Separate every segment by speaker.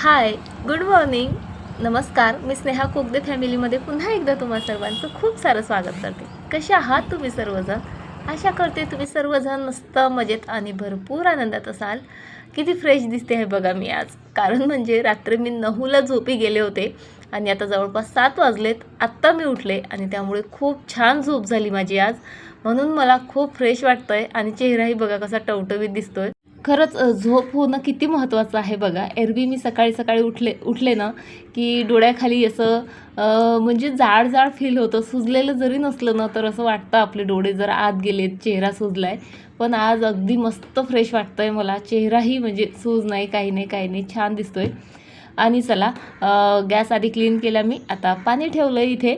Speaker 1: हाय, good morning, नमस्कार. मी स्नेहा कोगदे फॅमिलीमध्ये पुन्हा एकदा तुम्हा सर्वांचं खूप सारं स्वागत करते. कसे आहात तुम्ही सर्वजण? आशा करते तुम्ही सर्वजण मस्त मजेत आणि भरपूर आनंदात असाल. किती फ्रेश दिसते आहे बघा मी आज. कारण म्हणजे रात्री मी 9ला झोपी गेले होते आणि आता जवळपास 7 वाजलेत. आत्ता मी उठले आणि त्यामुळे खूप छान झोप झाली माझी आज. म्हणून मला खूप फ्रेश वाटतं आहे आणि चेहराही बघा कसा टवटवीत दिसतोय. खरंच झोप होणं किती महत्त्वाचं आहे बघा. एरवी मी सकाळी सकाळी उठले ना की डोळ्याखाली असं म्हणजे जाड जाड फील होतं. सुजलेलं जरी नसलं ना तर असं वाटतं आपले डोळे जर आत गेलेत, चेहरा सुजला आहे. पण आज अगदी मस्त फ्रेश वाटतं आहे मला. चेहराही म्हणजे सूज नाही, काही नाही काही नाही, छान दिसतो आहे. आणि चला गॅस आधी क्लीन केला मी. आता पाणी ठेवलं इथे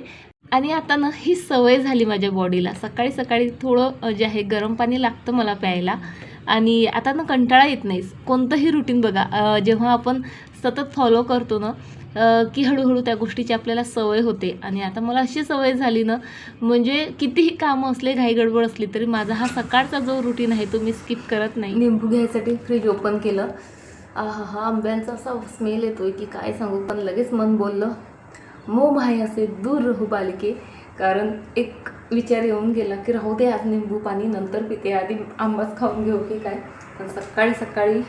Speaker 1: आणि आता ना ही सवय झाली माझ्या बॉडीला. सकाळी सकाळी थोडं जे आहे गरम पाणी लागतं मला प्यायला. आणि आता ना कंटाळा येत नाही. कोणतंही रुटीन बघा जेव्हा आपण सतत फॉलो करतो ना की हळूहळू त्या गोष्टीची आपल्याला सवय होते. आणि आता मला अशी सवय झाली ना, म्हणजे कितीही कामं असले, घाई गडबड असली तरी माझा हा सकाळचा जो रुटीन आहे तो मी स्किप करत नाही. निंबू घ्यायसाठी फ्रीज ओपन केलं. हा आंब्यांचा असा स्मेल येतोय की काय सांगू. पण लगेच मन बोललं मोह माया से दूर रहू बालिके. कारण एक विचार येऊन गेला की राहू दे आज निंबू पाणी नंतर पिते, आधी आंबाच खाऊन घेऊ की काय. पण सकाळी सकाळी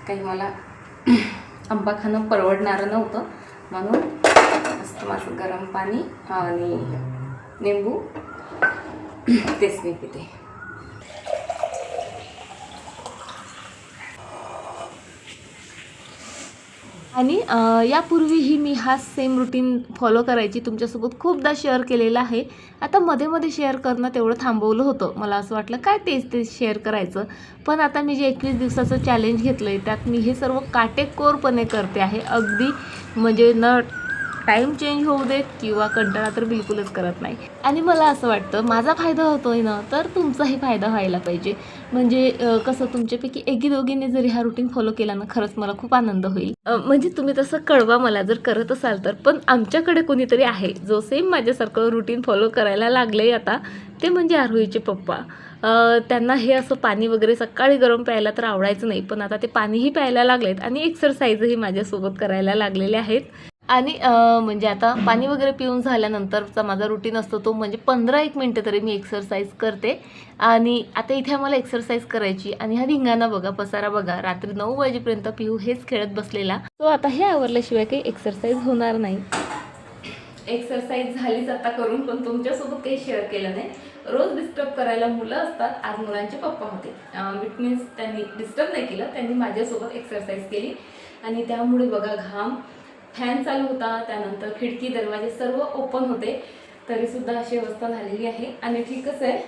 Speaker 1: काही मला आंबा खाणं परवडणारं नव्हतं. म्हणून मस्त माझं गरम पाणी आणि निंबू तेच मी पिते. आणि यापूर्वीही मी हा सेम रुटीन फॉलो करायची, तुमच्यासोबत खूपदा शेअर केलेला आहे. आता मध्ये मध्ये शेअर करणं तेवढं थांबवलं होतं. मला असं वाटलं काय तेच तेच शेअर करायचं. पण आता मी जे 21 दिवसाचं चॅलेंज घेतलं आहे त्यात मी हे सर्व काटेकोरपणे करते आहे. अगदी म्हणजे न टाईम चेंज होऊ देत किंवा कंटाळा तर बिलकुलच करत नाही. आणि मला असं वाटतं माझा फायदा होतोय ना तर तुमचाही फायदा व्हायला पाहिजे. म्हणजे कसं तुमच्यापैकी एकी दोघींनी जरी हा रुटीन फॉलो केला ना खरंच मला खूप आनंद होईल. म्हणजे तुम्ही तसं कळवा मला जर करत असाल तर. पण आमच्याकडे कोणीतरी आहे जो सेम माझ्यासारखं रुटीन फॉलो करायला लागले आता. ते म्हणजे आरोहीचे पप्पा. त्यांना हे असं पाणी वगैरे सकाळी गरम प्यायला तर आवडायचं नाही, पण आता ते पाणीही प्यायला लागलेत आणि एक्सरसाइजही माझ्यासोबत करायला लागलेले आहेत. आणि म्हणजे आता पाणी वगैरे पिऊन झाल्यानंतरचा माझा रुटीन असतो तो म्हणजे 15-1 मिनटं तरी मी एक्सरसाइज करते. आणि आता इथे आम्हाला एक्सरसाइज करायची आणि हा धिंगाणा बघा, पसारा बघा. रात्री 9 वाजेपर्यंत पिऊ हेच खेळत बसलेला. तो आता हे आवरल्याशिवाय काही एक्सरसाइज होणार नाही. एक्सरसाइज झालीच आता करून, पण तुमच्यासोबत काही शेअर केलं नाही. रोज डिस्टर्ब करायला मुलं असतात. आज मुलांचे पप्पा होते. इट मीन्स त्यांनी डिस्टर्ब नाही केलं, त्यांनी माझ्यासोबत एक्सरसाइज केली. आणि त्यामुळे बघा घाम, फॅन चालू होता, त्यानंतर खिडकी दरवाजे सर्व ओपन होते, तरीसुद्धा अशी अवस्था झालेली आहे. आणि ठीकच आहे,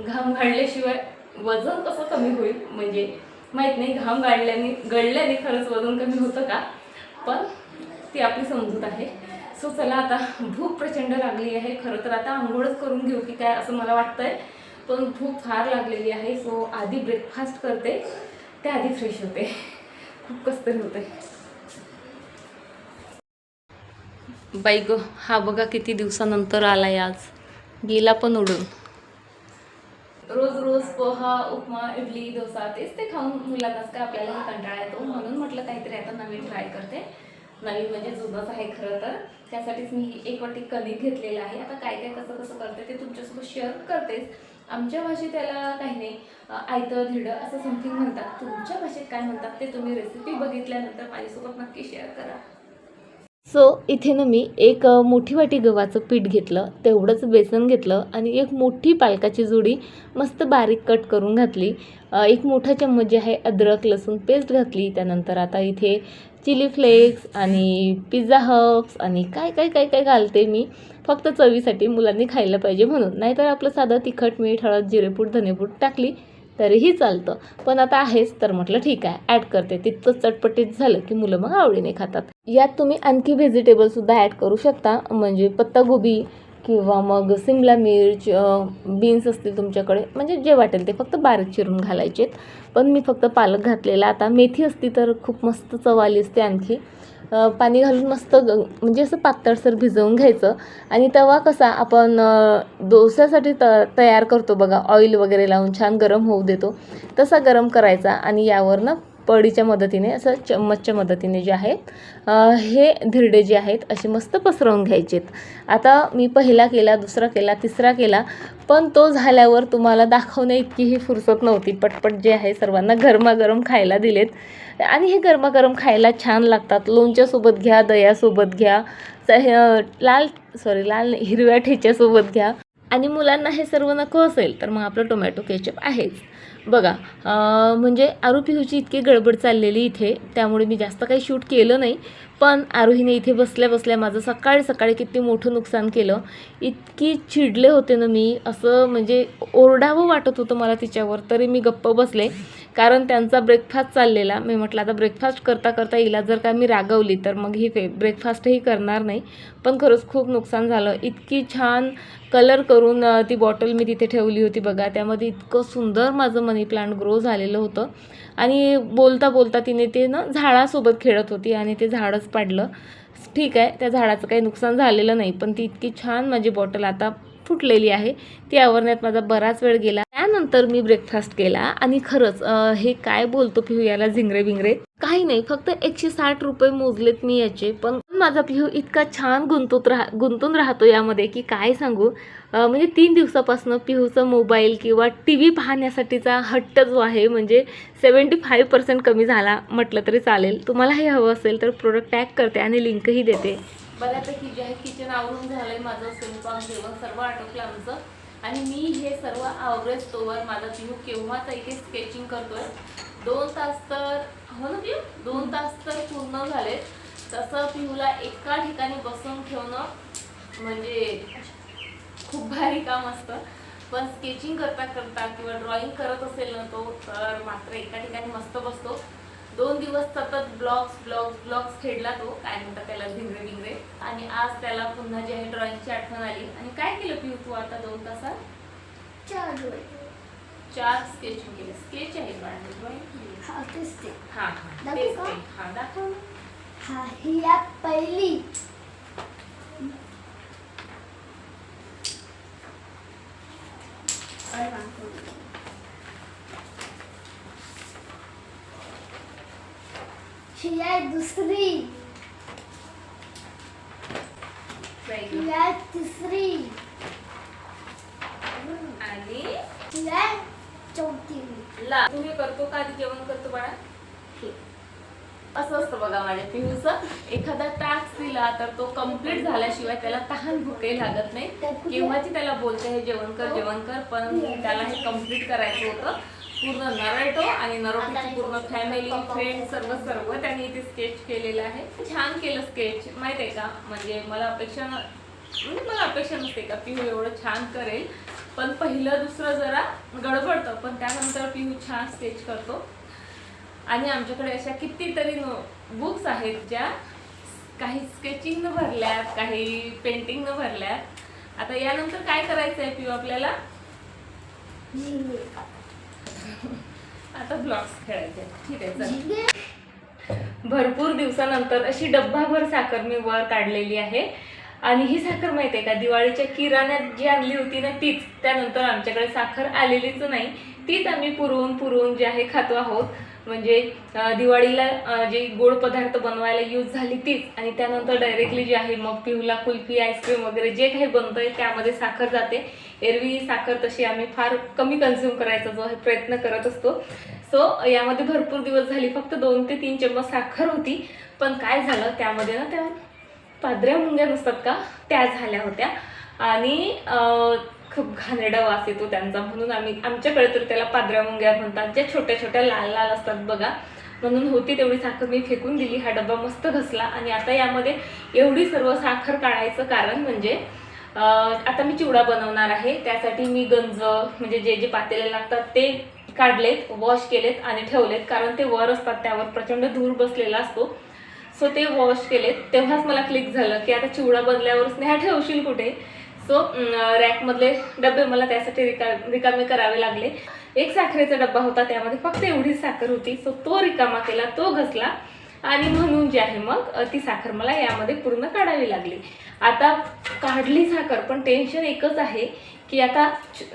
Speaker 1: घाम गाळल्याशिवाय वजन कसं कमी होईल म्हणजे माहीत नाही. घाम गळल्याने खरंच वजन कमी होतं का, पण ती आपली समजूत आहे. सो चला आता भूक प्रचंड लागली आहे. खरं तर आता आंघोळच करून घेऊ की काय असं मला वाटतंय, पण भूक फार लागलेली आहे. सो आधी ब्रेकफास्ट करते, त्याआधी फ्रेश होते. खूप कसतरी होते बाई ग. हा बघा किती दिवसानंतर आलाय आज, गेला पण उडून. रोज रोज पोहा, उपमा, इडली, डोसा तेच ते खाऊन मुलांनाच का आपल्यालाही कंटाळा येतो. म्हणून म्हटलं काहीतरी आता नवीन ट्राय करते. नवीन म्हणजे जुनंच आहे खरं तर. त्यासाठीच मी एक वाटी कणिक घेतलेलं आहे. आता काय काय कसं कसं करते ते तुमच्यासोबत शेअर करतेच. आमच्या भाषेत त्याला काही नाही, आयतं धिडं असं समथिंग म्हणतात. तुमच्या भाषेत काय म्हणतात ते तुम्ही रेसिपी बघितल्यानंतर माझ्यासोबत नक्की शेअर करा. सो इथे ना मी एक मोठी वाटी गव्हाचं पीठ घेतलं, तेवढंच बेसन घेतलं आणि एक मोठी पालकाची जुडी मस्त बारीक कट करून घातली. एक मोठा चम्मच जे आहे अद्रक लसूण पेस्ट घातली. त्यानंतर आता इथे चिली फ्लेक्स आणि पिझ्झा हब्स आणि काय काय काय काय घालते मी, फक्त चवीसाठी, मुलांनी खायला पाहिजे म्हणून. नाहीतर आपलं साधं तिखट, मीठ, हळद, जिरेपूड, धनेपूड टाकली तरीही चालतं. पण आता आहेच तर म्हटलं ठीक आहे ॲड करते. तितकं चटपटीत झालं की मुलं मग आवडीने खातात. यात तुम्ही आणखी व्हेजिटेबलसुद्धा ॲड करू शकता, म्हणजे पत्तागोबी किंवा मग सिमला मिर्च, बीन्स असतील तुमच्याकडे, म्हणजे जे वाटेल ते फक्त बारीक चिरून घालायचेत. पण मी फक्त पालक घातलेला. आता मेथी असती तर खूप मस्त चव आली असते आणखी. पाणी घालून मस्त म्हणजे असं पातळसर भिजवून घ्यायचं. आणि तवा कसा आपण डोस्यासाठी तयार करतो बघा, ऑइल वगैरे लावून छान गरम होऊ देतो, तसा गरम करायचा. आणि यावर ना पळीच्या मदतीने असं चम्मचच्या मदतीने जे आहेत हे धिरडे जे आहेत असे मस्त पसरवून घ्यायचेत. आता मी पहिला केला, दुसरा केला, तिसरा केला, पण तो झाल्यावर तुम्हाला दाखवण्या इतकीही फुरसत नव्हती. पटपट जे आहे सर्वांना गरमागरम खायला दिलेत आणि हे गरमागरम खायला छान लागतात. लोणच्यासोबत घ्या, दह्यासोबत घ्या, लाल हिरव्या ठेच्यासोबत घ्या. आणि मुलांना हे सर्व नको असेल तर मग आपलं टोमॅटो केचप आहेच. बघा म्हणजे आरू पिहूची इतकी गडबड चाललेली इथे, त्यामुळे मी जास्त काही शूट केलं नाही. पण आरोहीने इथे बसल्या बसल्या माझं सकाळी किती मोठं नुकसान केलं. इतकी चिडले होते ना मी, असं म्हणजे ओरडावं वाटत होतं मला तिच्यावर, तरी मी गप्प बसले. कारण त्यांचा ब्रेकफास्ट चाललेला. मी म्हटलं आता ब्रेकफास्ट करता करता हिला जर का मी रागवली तर मग ही ब्रेकफास्टही करणार नाही. पण खरंच खूप नुकसान झालं. इतकी छान कलर करून ती बॉटल मी तिथे ठेवली होती बघा, त्यामध्ये इतकं सुंदर माझं मनी प्लांट ग्रो झालेलं होतं. आणि बोलता बोलता तिने ते ना झाडासोबत खेळत होती आणि ते झाडच पाडलं. ठीक आहे, त्या झाडाचं काही नुकसान झालेलं नाही, पण ती इतकी छान माझी बॉटल आता फुटलेली आहे, ती आवरण्यात माझा बराच वेळ गेला. त्यानंतर मी ब्रेकफास्ट केला आणि खरंच हे काय बोलतो पिहू याला झिंगरे बिंगरे काही नाही, फक्त 160 रुपये मोजलेत मी याचे. पण माझा पिहू इतका छान गुंतून राहतो यामध्ये की काय सांगू. म्हणजे 3 दिवसापासून पिहूचा मोबाईल किंवा टी व्ही पाहण्यासाठीचा हट्ट जो आहे म्हणजे 75% कमी झाला म्हटलं तरी चालेल. तुम्हाला हे हवं असेल तर प्रोडक्ट टॅग करते आणि लिंकही देते. बऱ्यापैकी जे आहे किचन आवरून झालं आहे माझं, स्वयंपाक जेवण सर्व आटोपलं आमचं. आणि मी हे सर्व आवरेस्तोवर माझा पिहू केव्हाचा इथे स्केचिंग करतोय. 2 तास तर हो ना पिहू, 2 तास तर पूर्ण झाले. तसं पिहूला एका ठिकाणी बसून ठेवणं म्हणजे खूप भारी काम असतं. पण स्केचिंग करता करता किंवा ड्रॉइंग करत असेल ना तो, तर मात्र एका ठिकाणी मस्त बसतो. 2 दिवस सतत ब्लॉग्स खेळला तो, काय म्हणतात त्याला, भिंगरे बिंगरे. आणि आज त्याला पुन्हा जे आहे ड्रॉइंगची आठवण आली. आणि काय केलं पिहू तू आता 2 तासात? 4 स्केचिंग केले. स्केच आहे ड्रॉइंग दाखव.
Speaker 2: ही पहिली ही आहे दुसरी, ही आहे तिसरी
Speaker 1: आणि
Speaker 2: ही आहे चौथी.
Speaker 1: ला तुम्ही करतो का आधी जेवण करतो बाळा? असं असतं बघा माझ्या पिहूचं. एखादा टास्क दिला तर तो कम्प्लीट झाल्याशिवाय त्याला तहान भूकही लागत नाही. केव्हाची त्याला बोलते हे जेवण कर, पण त्याला हे कम्प्लीट करायचं होतं. पूर्ण नरोटो आणि नरोटोची पूर्ण फॅमिली फ्रेंड सर्व त्यांनी इथे स्केच केलेलं आहे. छान केलं स्केच, माहिती आहे का. म्हणजे मला अपेक्षा नसते का पिहू एवढं छान करेल. पण पहिलं दुसरं जरा गडबडतं, पण त्यानंतर पिहू छान स्केच करतो. आणि आमच्याकडे अशा कितीतरी बुक्स आहेत ज्या काही स्केचिंगनं भरल्यात, काही पेंटिंगनं भरल्यात. आता यानंतर काय करायचं आहे पिहू आपल्याला? आता ब्लॉक्स खेळायचे. ठीक आहे, भरपूर दिवसानंतर अशी डब्बाभर साखर मी वर काढलेली आहे. आणि ही साखर माहिती आहे का, दिवाळीच्या किराण्यात जी आणली होती ना तीच. त्यानंतर आमच्याकडे साखर आलेलीच नाही, तीच आम्ही पुरवून जे आहे खातो आहोत. म्हणजे दिवाळीला जे गोड पदार्थ बनवायला यूज झाली तीच. आणि त्यानंतर डायरेक्टली जे आहे मग पिहूला कुल्फी, आईस्क्रीम वगैरे जे काही बनतंय त्यामध्ये साखर जाते. एरवी साखर तशी आम्ही फार कमी कन्झ्युम करायचा जो आहे प्रयत्न करत असतो. सो यामध्ये भरपूर दिवस झाली फक्त 2 ते 3 चम्मच साखर होती. पण काय झालं त्यामध्ये ना, त्या पाद्र्या मुंग्या नसतात का, त्या झाल्या होत्या. आणि खूप घाणेरडा वास येतो त्यांचा, म्हणून आमच्याकडे तर त्याला पाद्र्या मुंग्या म्हणतात, ज्या छोट्या छोट्या लाल लाल असतात बघा. म्हणून होती तेवढी साखर मी फेकून दिली. हा डब्बा मस्त घसला. आणि आता यामध्ये एवढी सर्व साखर काढायचं कारण म्हणजे आता मी चिवडा बनवणार आहे. त्यासाठी मी गंज म्हणजे जे पातेले लागतात ते काढलेत, वॉश केलेत आणि ठेवलेत. कारण ते वर असतात, त्यावर प्रचंड धूर बसलेला असतो. सो ते वॉश केलेत. तेव्हाच मला क्लिक झालं की आता चिवडा बनल्यावर स्नेहा ठेवशील कुठे. सो रॅकमधले डबे मला त्यासाठी रिकामे करावे लागले. एक साखरेचा डब्बा होता, त्यामध्ये फक्त एवढीच साखर होती. सो तो रिकामा केला, तो घसला. आणि म्हणून जे आहे मग ती साखर मला यामध्ये पूर्ण काढावी लागली. आता काढली साखर, पण टेन्शन एकच आहे की आता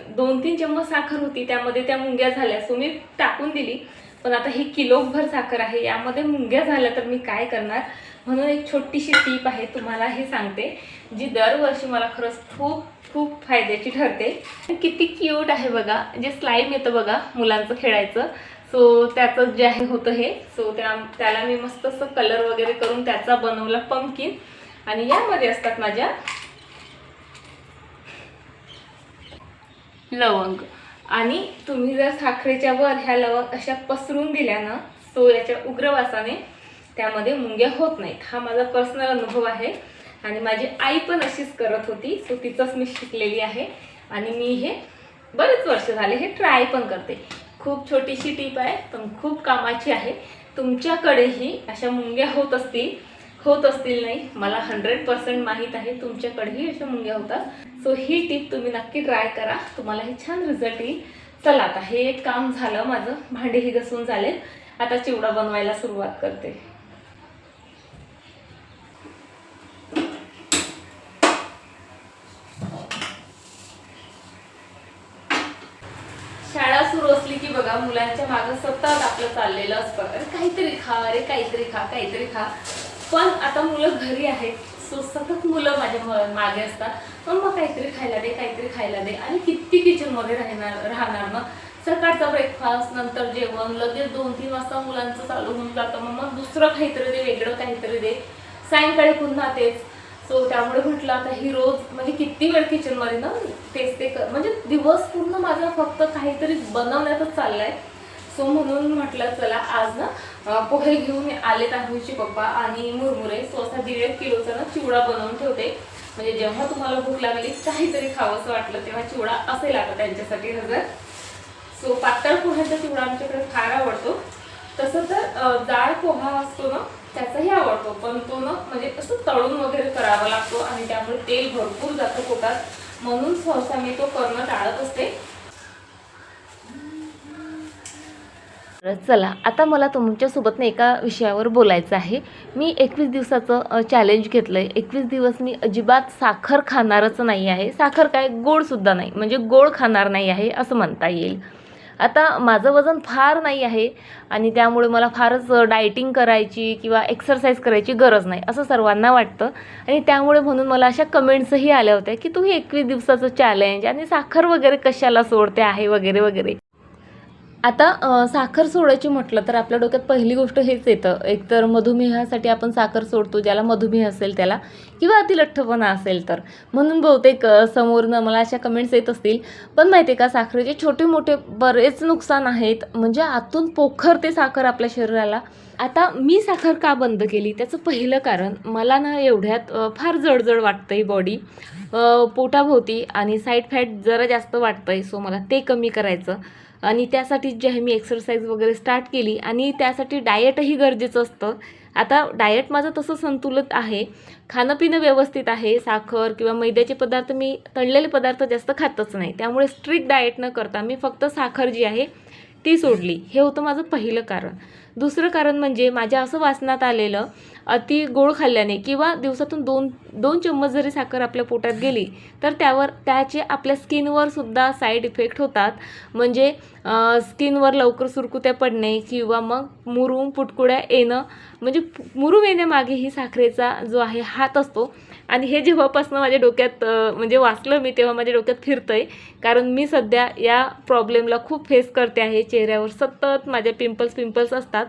Speaker 1: 2-3 चम्मच साखर होती, त्यामध्ये त्या मुंग्या झाल्या. सो मी टाकून दिली. पण आता ही किलोभर साखर आहे, यामध्ये मुंग्या झाल्या तर मी काय करणार, म्हणून एक छोटीशी टीप आहे तुम्हाला हे सांगते, जी दरवर्षी मला खरंच खूप खूप फायद्याची ठरते. किती क्यूट आहे बघा, जे स्लाईम येतं बघा मुलांचं खेळायचं, सो त्याचं जे आहे होतं हे, सो त्याला मी मस्त असं कलर वगैरे करून त्याचा बनवला पंपकिन. आणि यामध्ये असतात माझ्या लवंग. आणि तुम्ही जर साखरेच्या वर ह्या लवंग अशा पसरून दिल्या ना, सो याच्या उग्रवासाने त्यामध्ये मुंग्या होत नाहीत. हा माझा पर्सनल अनुभव आहे आणि माझी आई पण अशीच करत होती, सो तिचंच मी शिकलेली आहे. आणि मी हे बरेच वर्ष झाले हे ट्राय पण करते. खूप छोटीशी टीप आहे पण खूप कामाची आहे. तुमच्याकडेही अशा मुंग्या होत असतील नाही, मला 100% माहीत आहे तुमच्याकडेही अशा मुंग्या होतात. सो ही टीप तुम्ही नक्की ट्राय करा, तुम्हाला हे छान रिझल्ट येईल. चला आता हे एक काम झालं माझं, भांडेही घासून झाले, आता चिवडा बनवायला सुरुवात करते. शाळा सुरू असली की बघा मुलांच्या मागं सतत आपलं चाललेलं असतं, अरे काहीतरी खा, अरे काहीतरी खा, काहीतरी खा. पण आता मुलं घरी आहेत, सो सतत मुलं माझ्या मागे असतात, मग काहीतरी खायला दे, काहीतरी खायला दे. आणि किती किचनमध्ये राहणार ना. सकाळचा ब्रेकफास्ट, नंतर जेवण, लगेच 2-3 वाजता मुलांचं चालू होऊन जातं, मग दुसरं काहीतरी दे, वेगळं काहीतरी दे, सायंकाळी पुन्हा तेच. सो त्यामुळे म्हटलं आता ही रोज म्हणजे किती वेळ किचनमध्ये ना तेच ते म्हणजे दिवस पूर्ण माझा फक्त काहीतरी बनवण्यातच चाललाय. सो म्हणून म्हटलं चला आज ना पोहे घेऊन आलेत आहुईचे पप्पा आणि मुरमुरे. सो असा 1.5 किलोचा ना चिवडा बनवून ठेवते, म्हणजे जेव्हा तुम्हाला भूक लागली काहीतरी खावंसं वाटलं तेव्हा चिवडा असेल आता त्यांच्यासाठी हजर. सो पातळ पोह्याचा चिवडा आमच्याकडे फार आवडतो. तसं तर जाड पोहा असतो ना त्याचाही आवडतो, पण तो ना म्हणजे असं तळून वगैरे करावा लागतो आणि त्यामुळे तेल भरपूर जातं पोटात, म्हणून सहसा मी तो करणं टाळत असते.
Speaker 3: चला आता मला तुमच्यासोबत ना एका विषयावर बोलायचं आहे. मी 21 दिवसाचं चॅलेंज घेतलं आहे. 21 दिवस मी अजिबात साखर खाणारच नाही आहे. साखर काय, गोडसुद्धा नाही, म्हणजे गोड खाणार नाही आहे असं म्हणता येईल. आता माझं वजन फार नाही आहे आणि त्यामुळे मला फारच डाएटिंग करायची किंवा एक्सरसाइज करायची गरज नाही असं सर्वांना वाटतं. आणि त्यामुळे म्हणून मला अशा कमेंट्सही आल्या होत्या की तू हे 21 दिवसाचं चॅलेंज आणि साखर वगैरे कशाला सोडते आहे वगैरे वगैरे. आता साखर सोडायची म्हटलं तर आपल्या डोक्यात पहिली गोष्ट हेच येतं, एकतर मधुमेहासाठी आपण साखर सोडतो, ज्याला मधुमेह असेल त्याला, किंवा अतिलठ्ठपणा असेल तर. म्हणून बहुतेक समोरनं मला अशा कमेंट्स येत असतील. पण माहिती आहे का, साखरेचे छोटे मोठे बरेच नुकसान आहेत, म्हणजे आतून पोखरते साखर आपल्या शरीराला. आता मी साखर का बंद केली त्याचं पहिलं कारण, मला ना एवढ्यात फार जडजड वाटतंय बॉडी पोटाभोवती आणि साईड फॅट जरा जास्त वाटतंय. सो मला ते कमी करायचं आणि त्यासाठी जे आहे मी एक्सरसाइज वगैरे स्टार्ट केली आणि त्यासाठी डाएटही गरजेचं असतं. आता डाएट माझं तसं संतुलित आहे, खाणंपिणं व्यवस्थित आहे. साखर किंवा मैद्याचे पदार्थ, मी तळलेले पदार्थ जास्त खातच नाही, त्यामुळे स्ट्रिक्ट डाएट न करता मी फक्त साखर जी आहे ती सोडली. हे होतं माझं पहिलं कारण. दुसरं कारण म्हणजे माझ्या असं वाचनात आलेलं, अति गोड खाल्ल्याने किंवा दिवसातून 2 चम्मच जरी साखर आपल्या पोटात गेली तर त्याचे आपल्या स्किनवर सुद्धा साईड इफेक्ट होतात. म्हणजे स्किनवर लवकर सुरकुत्या पडणे किंवा मग मुरूम पुटकुड्या येणं, म्हणजे मुरूम येण्यामागे ही साखरेचा जो आहे हात असतो. आणि हे जेव्हापासून माझ्या डोक्यात म्हणजे वाचलं मी तेव्हा माझ्या डोक्यात फिरतंय, कारण मी सध्या या प्रॉब्लेमला खूप फेस करते आहे. चेहऱ्यावर सतत माझ्या पिंपल्स असतात.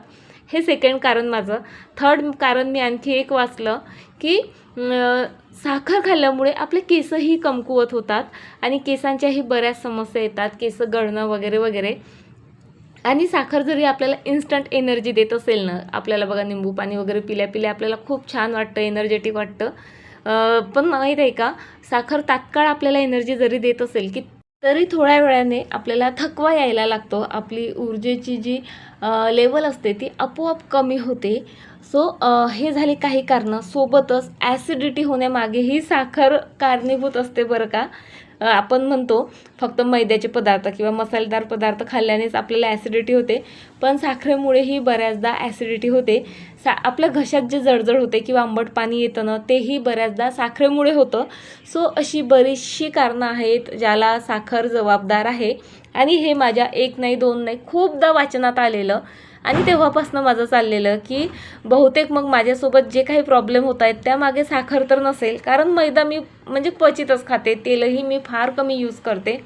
Speaker 3: हे सेकंड कारण माझं. थर्ड कारण मी आणखी एक वाचलं की साखर खाल्ल्यामुळे आपले केसही कमकुवत होतात आणि केसांच्याही बऱ्याच समस्या येतात, केस गळणं वगैरे वगैरे. आणि साखर जरी आपल्याला इन्स्टंट एनर्जी देत असेल ना, आपल्याला बघा निंबू पाणी वगैरे पिल्या आपल्याला खूप छान वाटतं, एनर्जेटिक वाटतं, पण माहीत आहे का, साखर तात्काळ आपल्याला एनर्जी जरी देत असेल की तरी थोड्या वेळाने आपल्याला थकवा यायला लागतो. आपली ऊर्जेची जी लेवल असते ती आपोआप कमी होते. सो हे झाले काही कारणं. सोबतच ॲसिडिटी होण्यामागेही साखर कारणीभूत असते बरं का. आपण म्हणतो फक्त मैद्याचे पदार्थ किंवा मसालेदार पदार्थ खाल्ल्यानेच आपल्याला ॲसिडिटी होते, पण साखरेमुळेही बऱ्याचदा ॲसिडिटी होते. आपल्या घशात जे जळजळ होते किंवा आंबट पाणी येतं ना, तेही बऱ्याचदा साखरेमुळे होतं. सो अशी बरीचशी कारणं आहेत ज्याला साखर जबाबदार आहे. आणि हे माझ्या 1 नाही 2 नाही खूपदा वाचनात आलेलं आणि तेव्हापासून माझं चाललेलं की बहुतेक मग माझ्यासोबत जे काही प्रॉब्लेम होत आहेत त्यामागे साखर तर नसेल, कारण मैदा मी म्हणजे क्वचितच खाते, तेलही मी फार कमी यूज करते.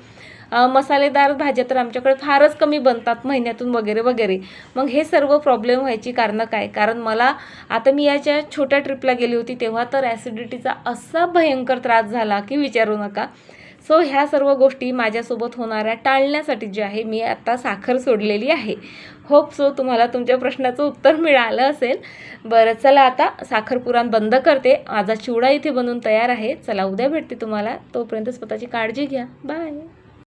Speaker 3: मसालेदार भाज्या तर आमच्याकडे फारच कमी बनतात महिन्यातून वगैरे वगैरे. मग हे सर्व प्रॉब्लेम व्हायची कारणं काय? कारण मला आता मी याच्या छोट्या ट्रिपला गेली होती तेव्हा तर ॲसिडिटीचा असा भयंकर त्रास झाला की विचारू नका. सो ह्या सर्व गोष्टी माझ्यासोबत होणाऱ्या टाळण्यासाठी जे आहे मी आता साखर सोडलेली आहे. होप सो तुम्हाला तुमच्या प्रश्नाचं उत्तर मिळालं असेल. बरं चला आता साखर पुराण बंद करते. माझा चिवडा इथे बनून तयार आहे. चला उद्या भेटते तुम्हाला. तोपर्यंत स्वतःची काळजी घ्या. बाय.